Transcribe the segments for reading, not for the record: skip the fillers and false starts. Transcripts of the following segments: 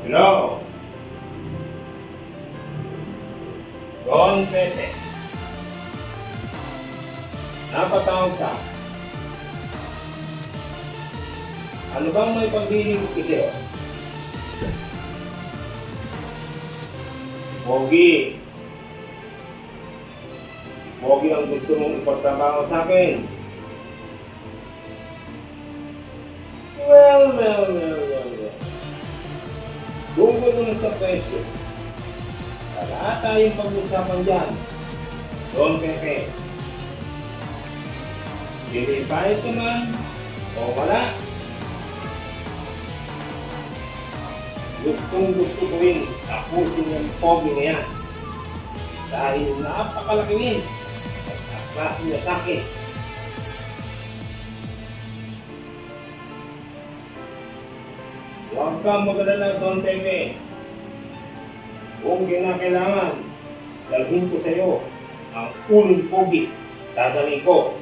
Hello? Don Pepe. Napatawag ka. Ano bang may pagdiling ko sa'yo? Pogi. Pogi ang gusto mong ipagtrabaho sa akin. Well. Tungkol naman sa presyo. Wala tayong pag-usapan dyan. Don Pepe. Ilipayat ka man o wala. Gusto ko rin tapusin yung pogi na yan. Dahil napakalaki rin at atlas niya sa akin. Huwag kang mag-alala, Don Pepe. Kung kinakailangan, dalhin ko sa iyo ang ulong pogi. Dadalhin ko.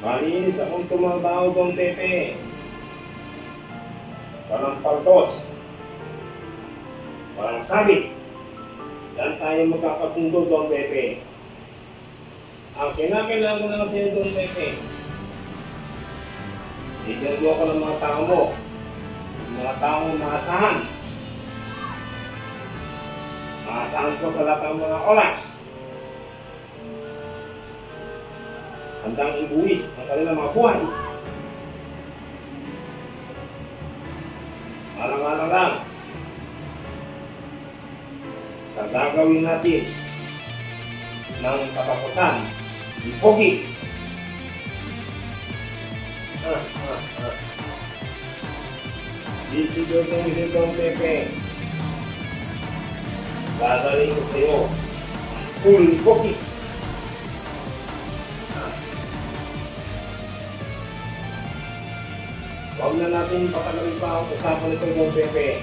Malinis akong tumabaho, Don Pepe. Walang paltos. Walang sabit. Yan tayo magkakasundo, Don Pepe. Ang kinakailangan ko lang sa iyo, Don Pepe. Idiyo ko ng mga tao mo. Mga taong maasahan. Maasahan ko sa lahat ng mga oras. Handang ibuwis ang kanilang mga buhay. Alang-alang lang sa gagawin natin ng katapusan ni Pogi. Sisigurong si Don Pepe. Dadalhin ko sa iyo ang ulo ni Pogi. Huwag na natin patagalin pa ang usapan nito, Don Pepe.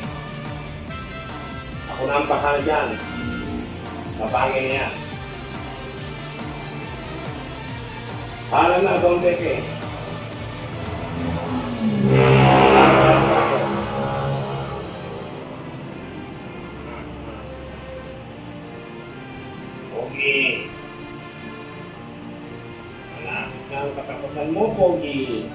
Ako na ang bahala dyan. Napangin niya. Hala na, Don Pepe. Pogi. Malapit na ang katapusan mo, Pogi.